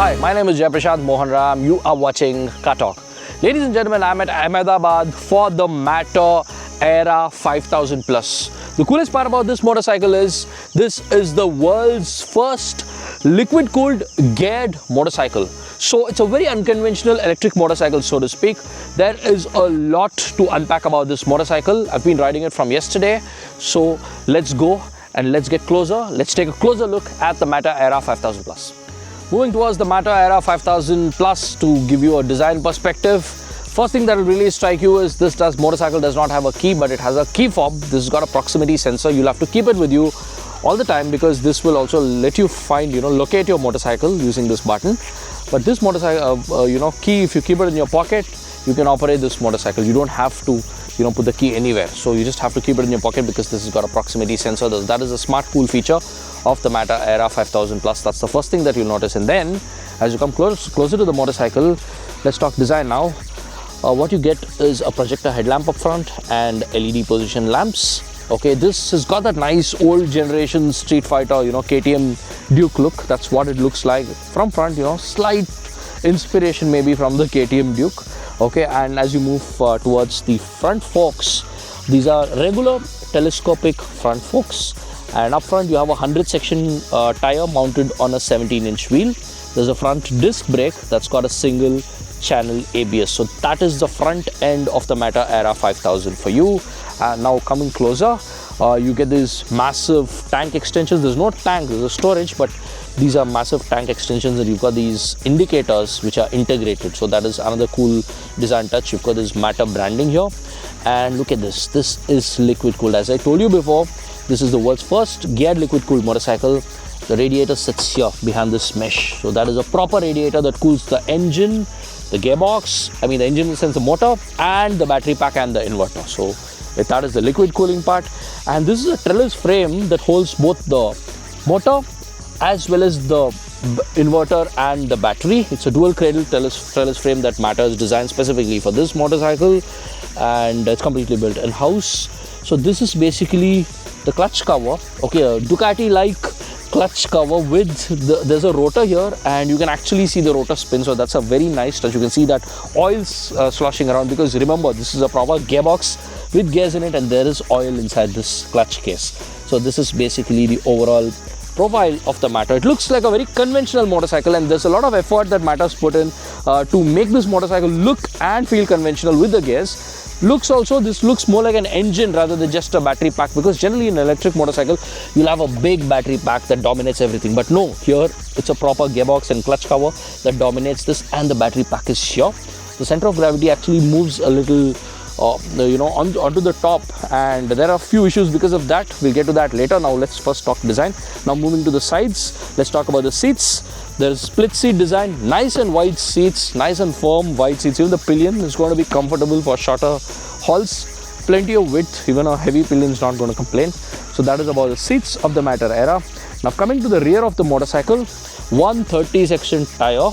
Hi, my name is Jayaprashad Mohan Ram. You are watching Car Talk. Ladies and gentlemen, I'm at Ahmedabad for the Matter Aera 5000 Plus. The coolest part about this motorcycle is this is the world's first liquid-cooled geared motorcycle. So it's a very unconventional electric motorcycle, so to speak. There is a lot to unpack about this motorcycle. I've been riding it from yesterday. So let's go and let's get closer. Let's take a closer look at the Matter Aera 5000 Plus. Moving towards the Matter Aera 5000 Plus to give you a design perspective. First thing that will really strike you is this motorcycle does not have a key, but it has a key fob. This has got a proximity sensor. You'll have to keep it with you all the time because this will also let you find, locate your motorcycle using this button. But this motorcycle, key, if you keep it in your pocket, you can operate this motorcycle. You don't have to, put the key anywhere. So you just have to keep it in your pocket because this has got a proximity sensor. That is a smart, cool feature of the Matter Aera 5000 Plus. That's the first thing that you'll notice. And then, as you come closer to the motorcycle, let's talk design now. What you get is a projector headlamp up front and LED position lamps. Okay, this has got that nice old generation Street Fighter, KTM Duke look. That's what it looks like from front, slight inspiration maybe from the KTM Duke. Okay, and as you move towards the front forks, these are regular telescopic front forks. And up front, you have a 100 section tire mounted on a 17-inch wheel. There's a front disc brake that's got a single channel ABS. So that is the front end of the Matter Aera 5000 for you. Now coming closer, you get these massive tank extensions. There's no tank, there's a storage, but these are massive tank extensions, and you've got these indicators which are integrated. So that is another cool design touch. You've got this Matter branding here, and look at this. This is liquid cooled. As I told you before, this is the world's first geared liquid cooled motorcycle. The radiator sits here behind this mesh. So that is a proper radiator that cools the engine, the gearbox, the engine in the sense the motor, and the battery pack and the inverter. So that is the liquid cooling part. And this is a trellis frame that holds both the motor as well as the inverter and the battery. It's a dual cradle trellis frame that Matter is designed specifically for this motorcycle, and it's completely built in-house. So this is basically the clutch cover. Okay, a Ducati-like clutch cover with there's a rotor here, and you can actually see the rotor spin. So that's a very nice touch. You can see that oil's sloshing around because remember, this is a proper gearbox with gears in it, and there is oil inside this clutch case. So this is basically the overall profile of the Matter. It looks like a very conventional motorcycle, and there's a lot of effort that Matter's put in to make this motorcycle look and feel conventional with the gears. This looks more like an engine rather than just a battery pack, because generally in an electric motorcycle you'll have a big battery pack that dominates everything, but no, here it's a proper gearbox and clutch cover that dominates this, and the battery pack is here. The center of gravity actually moves a little onto the top, and there are a few issues because of that. We'll get to that later. Now let's first talk design. Now moving to the sides, let's talk about the seats. There's split seat design, nice and wide seats, nice and firm wide seats. Even the pillion is going to be comfortable for shorter hauls. Plenty of width, even a heavy pillion is not going to complain. So that is about the seats of the Matter Aera. Now coming to the rear of the motorcycle, 130 section tire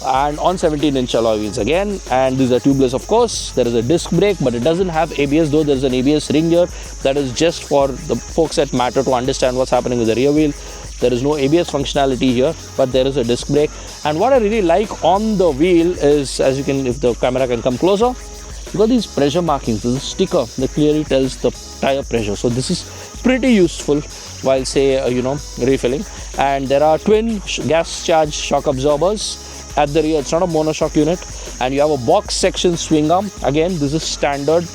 and on 17-inch alloy wheels again, and these are tubeless of course. There is a disc brake, but it doesn't have ABS, though there is an ABS ring here. That is just for the folks at Matter to understand what's happening with the rear wheel. There is no ABS functionality here, but there is a disc brake. And what I really like on the wheel is, as you can, if the camera can come closer, you've got these pressure markings. There's a sticker that clearly tells the tire pressure. So this is pretty useful while refilling. And there are twin gas charge shock absorbers at the rear. It's not a monoshock unit, and you have a box section swing arm. Again, this is standard.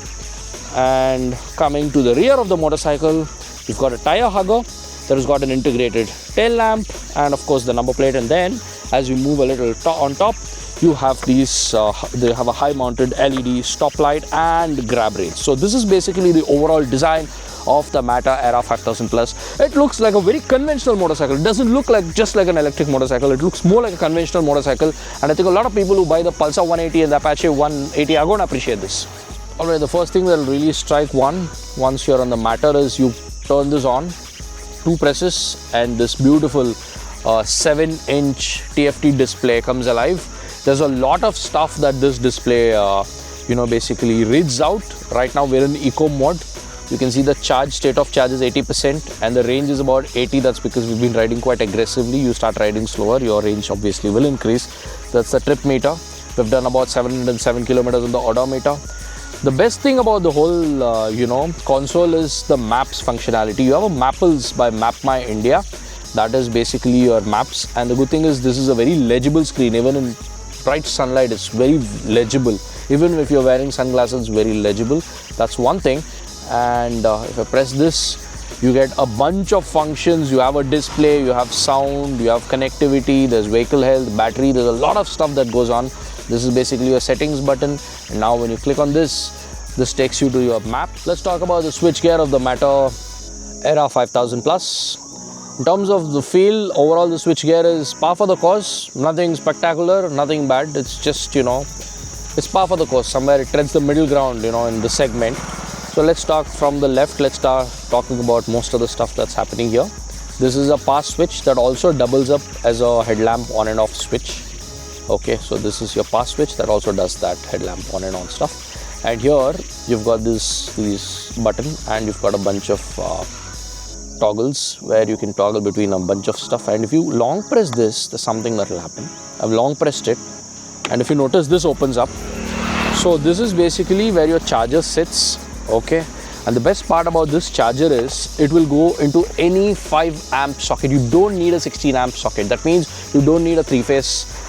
And coming to the rear of the motorcycle, you've got a tire hugger that has got an integrated tail lamp, and of course the number plate. And then as you move a little on top, you have these they have a high mounted LED stoplight and grab rails. So this is basically the overall design of the Matter Aera 5000 Plus. It looks like a very conventional motorcycle. It doesn't look like just like an electric motorcycle. It looks more like a conventional motorcycle, and I think a lot of people who buy the Pulsar 180 and the Apache 180 are going to appreciate this. Alright, the first thing that will really strike once you're on the Matter is you turn this on, 2 presses, and this beautiful 7-inch TFT display comes alive. There's a lot of stuff that this display basically reads out. Right now we're in eco mode. You can see the state of charge is 80% and the range is about 80. That's because we've been riding quite aggressively. You start riding slower, your range obviously will increase. That's the trip meter. We've done about 707 kilometers on the odometer. The best thing about the whole, console is the maps functionality. You have a Mapples by Map My India. That is basically your maps. And the good thing is this is a very legible screen. Even in bright sunlight, it's very legible. Even if you're wearing sunglasses, very legible. That's one thing. And if I press this, you get a bunch of functions. You have a display, you have sound, you have connectivity, there's vehicle health, battery. There's a lot of stuff that goes on. This is basically your settings button. And now when you click on this takes you to your map. Let's talk about the switchgear of the Matter Aera 5000 Plus. In terms of the feel, overall the switchgear is par for the course. Nothing spectacular, nothing bad. It's just, it's par for the course. Somewhere it treads the middle ground, in the segment. So let's start from the left. Let's start talking about most of the stuff that's happening here. This is a pass switch that also doubles up as a headlamp on and off switch. Okay, so this is your pass switch that also does that headlamp on and on stuff. And here you've got this button and you've got a bunch of toggles where you can toggle between a bunch of stuff. And if you long press this, there's something that will happen. I've long pressed it, and if you notice, this opens up. So this is basically where your charger sits. Okay, and the best part about this charger is it will go into any 5 amp socket. You don't need a 16 amp socket. That means you don't need a 3-phase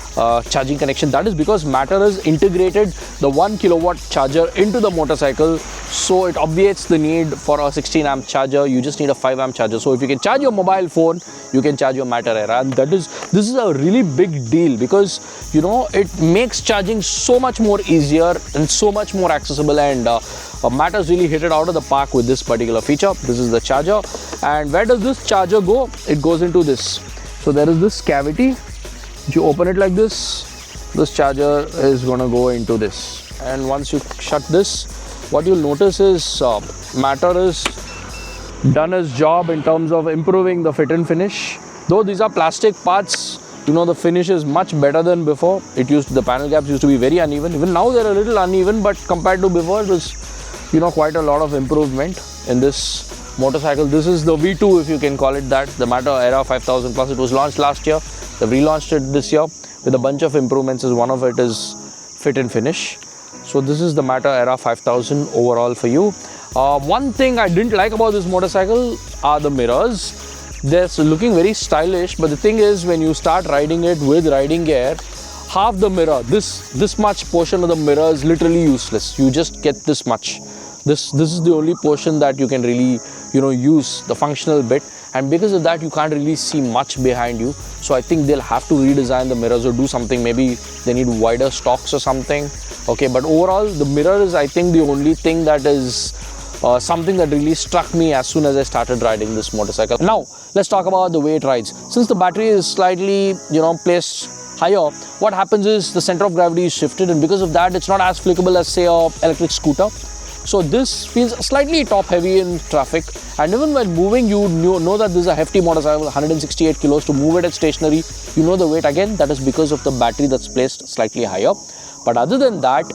charging connection. That is because Matter has integrated the 1 kilowatt charger into the motorcycle, so it obviates the need for a 16 amp charger. You just need a 5 amp charger. So if you can charge your mobile phone, you can charge your Matter Aera, and this is a really big deal because it makes charging so much more easier and so much more accessible. And Matter's really hit it out of the park with this particular feature. This is the charger, and where does this charger go? It goes into this. So there is this cavity. If you open it like this charger is going to go into this, and once you shut this, what you'll notice is Matter is done its job in terms of improving the fit and finish. Though these are plastic parts, the finish is much better than before. The panel gaps used to be very uneven. Even now they're a little uneven, but compared to before, it was quite a lot of improvement in this motorcycle. This is the V2, if you can call it that, the Matter Aera 5000 Plus. It was launched last year. They've relaunched it this year with a bunch of improvements. One of it is fit and finish. So this is the Matter Aera 5000 overall for you. One thing I didn't like about this motorcycle are the mirrors. They're looking very stylish, but the thing is, when you start riding it with riding gear, half the mirror, this much portion of the mirror is literally useless. You just get this much. This is the only portion that you can really use, the functional bit, and because of that you can't really see much behind you. So I think they'll have to redesign the mirrors or do something. Maybe they need wider stalks or something. Okay, but overall the mirror is, I think, the only thing that is something that really struck me as soon as I started riding this motorcycle. Now let's talk about the way it rides. Since the battery is slightly placed higher, what happens is the center of gravity is shifted, and because of that it's not as flickable as, say, an electric scooter. So this feels slightly top heavy in traffic, and even when moving, you know that this is a hefty motorcycle, 168 kilos. To move it at stationary, the weight, again, that is because of the battery that's placed slightly higher. But other than that,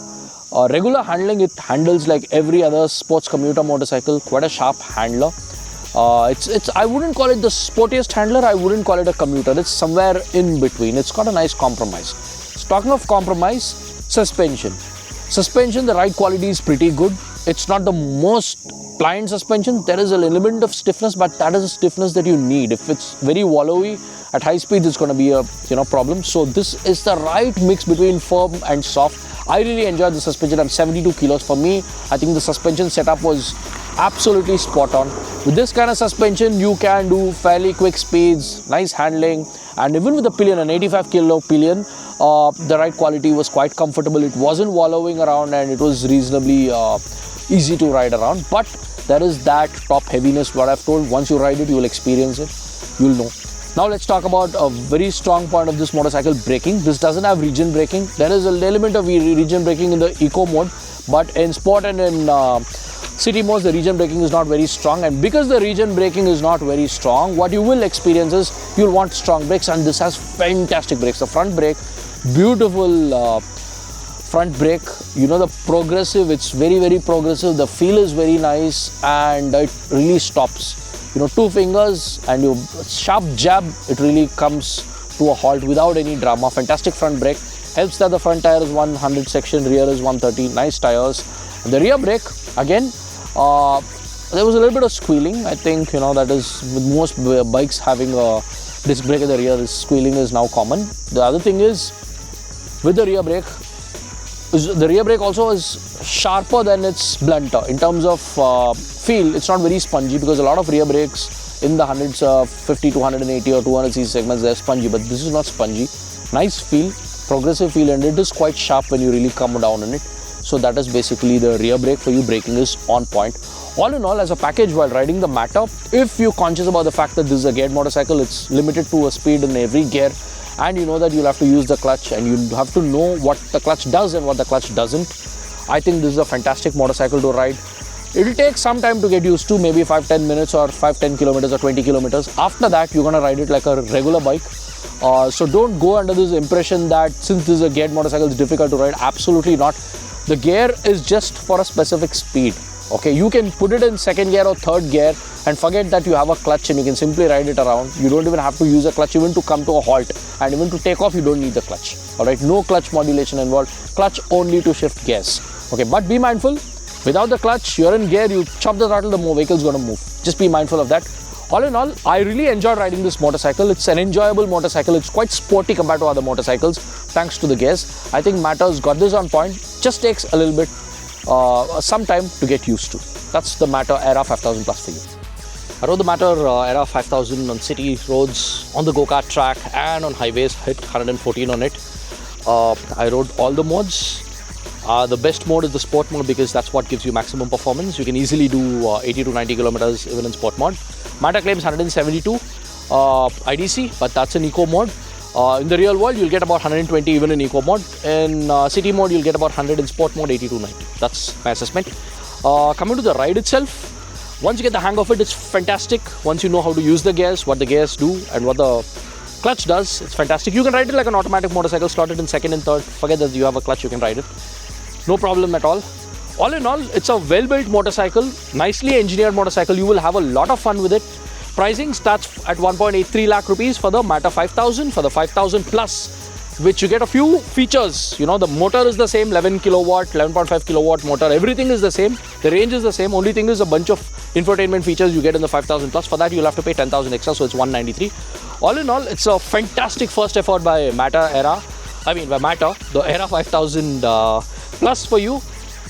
regular handling, it handles like every other sports commuter motorcycle, quite a sharp handler. I wouldn't call it the sportiest handler, I wouldn't call it a commuter. It's somewhere in between. It's got a nice compromise. Talking of compromise, suspension. The ride quality is pretty good. It's not the most pliant suspension. There is an element of stiffness, but that is a stiffness that you need. If it's very wallowy at high speeds, it's going to be a problem. So this is the right mix between firm and soft. I really enjoyed the suspension. I'm 72 kilos. For me, I think the suspension setup was absolutely spot on. With this kind of suspension, you can do fairly quick speeds, nice handling, and even with the pillion, an 85 kilo pillion, the ride quality was quite comfortable. It wasn't wallowing around, and it was reasonably easy to ride around. But there is that top heaviness, what I've told. Once you ride it, you will experience it, you'll know. Now let's talk about a very strong point of this motorcycle, braking. This doesn't have region braking. There is an element of region braking in the eco mode, but in sport and in city modes, the region braking is not very strong. And because the region braking is not very strong, what you will experience is you'll want strong brakes, and this has fantastic brakes. The front brake, beautiful front brake, you know, the progressive, it's very, very progressive. The feel is very nice and it really stops. You know, 2 fingers and you sharp jab, it really comes to a halt without any drama. Fantastic front brake. Helps that the front tire is 100 section, rear is 130. Nice tires. And the rear brake, again, there was a little bit of squealing. I think, you know, that is with most bikes having a disc brake at the rear, squealing is now common. The other thing is, with the rear brake also is sharper than its blunter. In terms of feel, it's not very spongy, because a lot of rear brakes in the 50 to 180 or 200cc segments, they're spongy, but this is not spongy. Nice feel, progressive feel, and it is quite sharp when you really come down on it. So that is basically the rear brake for you. Braking is on point. All in all, as a package, while riding the Mata, if you're conscious about the fact that this is a geared motorcycle, it's limited to a speed in every gear, and you know that you'll have to use the clutch and you have to know what the clutch does and what the clutch doesn't. I think this is a fantastic motorcycle to ride. It will take some time to get used to, maybe 5-10 minutes or 5-10 kilometers or 20 kilometers. After that, you're going to ride it like a regular bike. So don't go under this impression that since this is a geared motorcycle, it's difficult to ride. Absolutely not. The gear is just for a specific speed. Okay, you can put it in second gear or third gear and forget that you have a clutch, and you can simply ride it around. You don't even have to use a clutch even to come to a halt, and even to take off you don't need the clutch. Alright, no clutch modulation involved, clutch only to shift gears. Okay, but be mindful, without the clutch, you're in gear, you chop the throttle, the vehicle's going to move. Just be mindful of that. All in all, I really enjoyed riding this motorcycle. It's an enjoyable motorcycle. It's quite sporty compared to other motorcycles, thanks to the gears. I think Mata's got this on point. Just takes a little bit, some time to get used to. That's the Mata Aera 5000 Plus for you. I rode the Mata Aera 5000 on city roads, on the go-kart track, and on highways. Hit 114 on it. I rode all the modes. The best mode is the sport mode, because that's what gives you maximum performance. You can easily do 80 to 90 kilometers even in sport mode. Mata claims 172 IDC, but that's in eco mode. In the real world, you'll get about 120 even in eco mode. In city mode, you'll get about 100. In sport mode, 80 to 90. That's my assessment. Coming to the ride itself, once you get the hang of it, it's fantastic. Once you know how to use the gears, what the gears do, and what the clutch does, it's fantastic. You can ride it like an automatic motorcycle, slot it in second and third. Forget that you have a clutch, you can ride it. No problem at all. All in all, it's a well-built motorcycle, nicely engineered motorcycle. You will have a lot of fun with it. Pricing starts at 1.83 lakh rupees for the Mata 5000. For the 5000 Plus, which you get a few features. You know, the motor is the same, 11 kilowatt, 11.5 kilowatt motor. Everything is the same. The range is the same. Only thing is a bunch of infotainment features you get in the 5000 Plus. For that, you'll have to pay 10,000 extra, so it's 193. All in all, it's a fantastic first effort by Mata Aera. By Mata, the Aera 5000 Plus for you.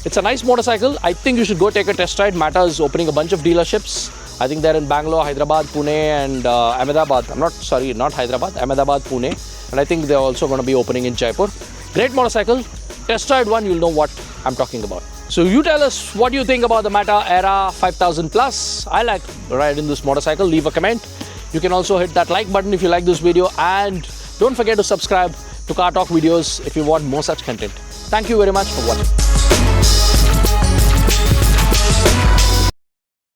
It's a nice motorcycle. I think you should go take a test ride. Mata is opening a bunch of dealerships. I think they're in Bangalore, Hyderabad, Pune, and Ahmedabad. Not Hyderabad, Ahmedabad, Pune. And I think they're also going to be opening in Jaipur. Great motorcycle. Test ride one, you'll know what I'm talking about. So you tell us what you think about the Mata Aera 5000 Plus. I like riding this motorcycle. Leave a comment. You can also hit that like button if you like this video. And don't forget to subscribe to Car Talk videos if you want more such content. Thank you very much for watching.